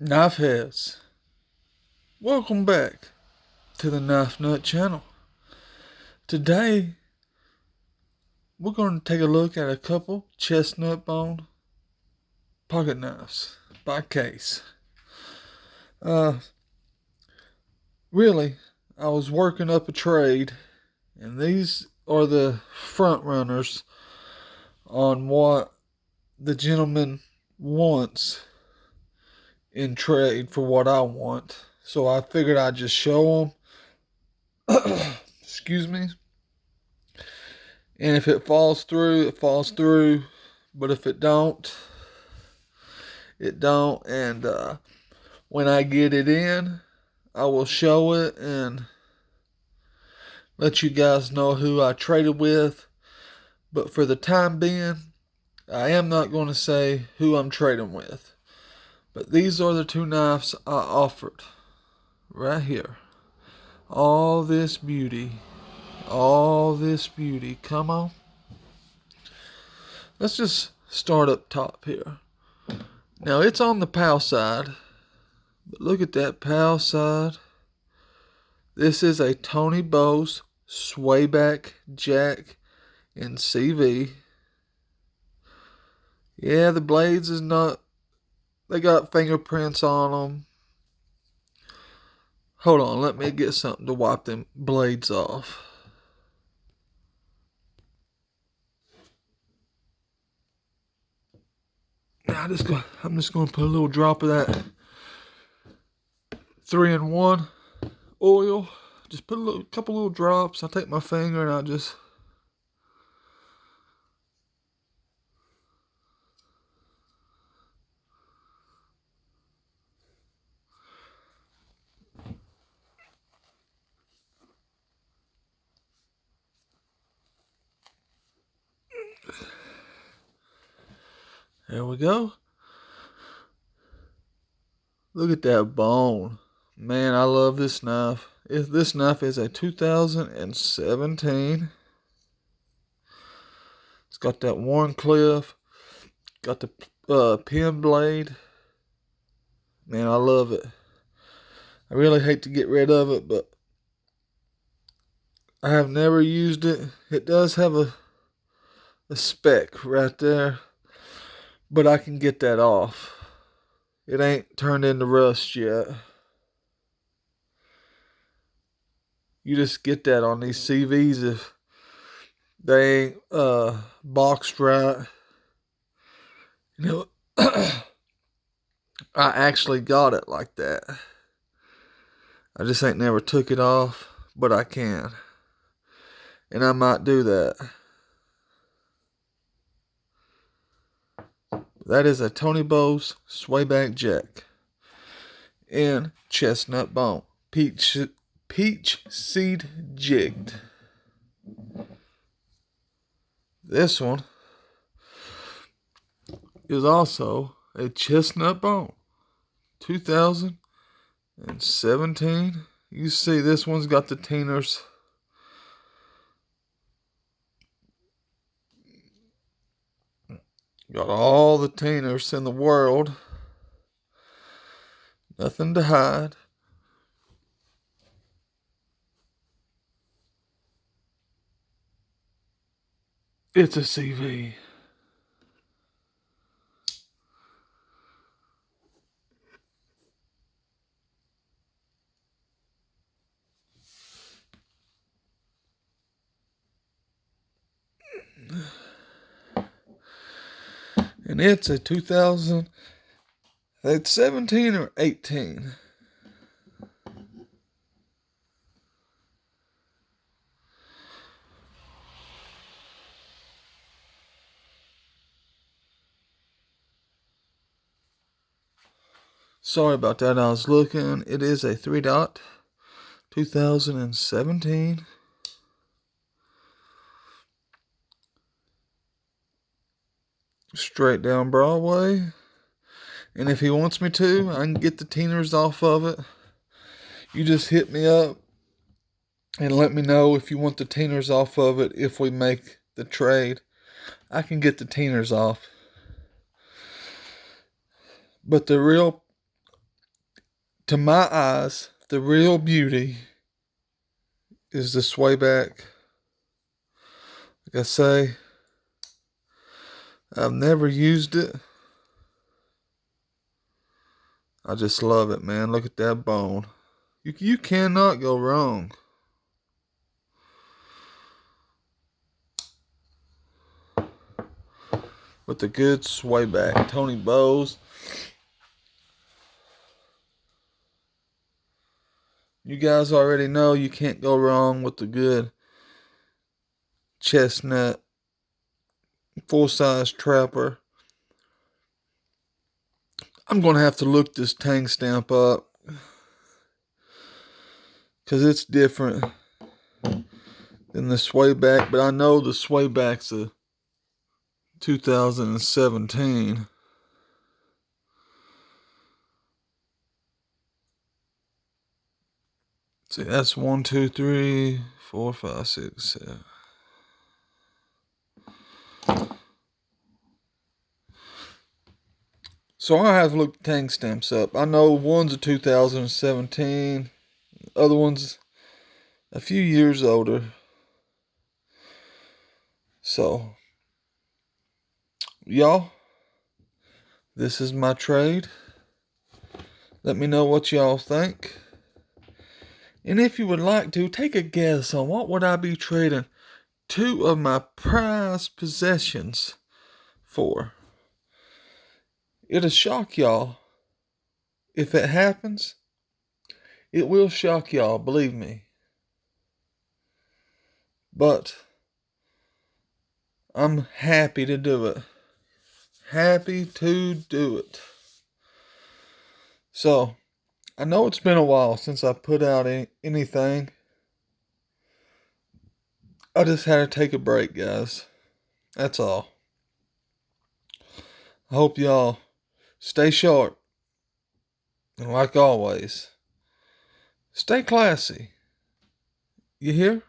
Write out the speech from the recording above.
Knife heads, welcome back to the Knife Nut channel. Today we're going to take a look at a couple chestnut bone pocket knives by Case. Uh, really, I was working up a trade, and these are the front runners on what the gentleman wants in trade for what I want. So I figured I'd just show them. Excuse me. And if it falls through, it falls through. But if it don't, it don't. And when I get it in, I will show it and let you guys know who I traded with. But for the time being, I am not going to say who I'm trading with. But these are the two knives I offered right here. All this beauty. All this beauty. Come on. Let's just start up top here. Now it's on the POW side. But look at that POW side. This is a Tony Bose swayback jack in CV. Yeah, the blades is not, they got fingerprints on them. Hold on, let me get something to wipe them blades off. Now I'm just going to put a little drop of that 3-in-1 oil. Just put a couple little drops. I'll take my finger and I'll just there we go. Look at that bone. Man, I love this knife. This knife is a 2017. It's got that Warncliffe. Got the pin blade. Man, I love it. I really hate to get rid of it, but I have never used it. It does have a speck right there, but I can get that off. It ain't turned into rust yet. You just get that on these CVs if they ain't boxed right. You know, I actually got it like that. I just ain't never took it off, but I can. And I might do that. That is a Tony Bose swayback jack in chestnut bone. Peach seed jigged. This one is also a chestnut bone. 2017. You see this one's got the Teeners. Got all the Teeners in the world. Nothing to hide. It's a CV. And it's a 2017 or 18. Sorry about that. I was looking. It is a 3-dot 2017. Straight down Broadway. And if he wants me to, I can get the Teeners off of it. You just hit me up and let me know if you want the Teeners off of it. If we make the trade, I can get the Teeners off. But the real to my eyes, the real beauty is the sway back. Like I say, I've never used it. I just love it, man. Look at that bone. You cannot go wrong. With the good sway back. Tony Bowes. You guys already know you can't go wrong with the good chestnut full-size trapper. I'm going to have to look this tang stamp up because it's different than the sway back, but I know the sway back's a 2017. See, that's 1, 2, 3, 4, 5, 6, 7. So I have to look the tang stamps up. I know one's a 2017, other one's a few years older. So, y'all, this is my trade. Let me know what y'all think. And if you would like to, take a guess on what would I be trading 2 of my prized possessions for. It'll shock y'all. If it happens, it will shock y'all, believe me. But I'm happy to do it. Happy to do it. So, I know it's been a while since I put out anything. I just had to take a break, guys. That's all. I hope y'all stay sharp. And like always, stay classy. You hear?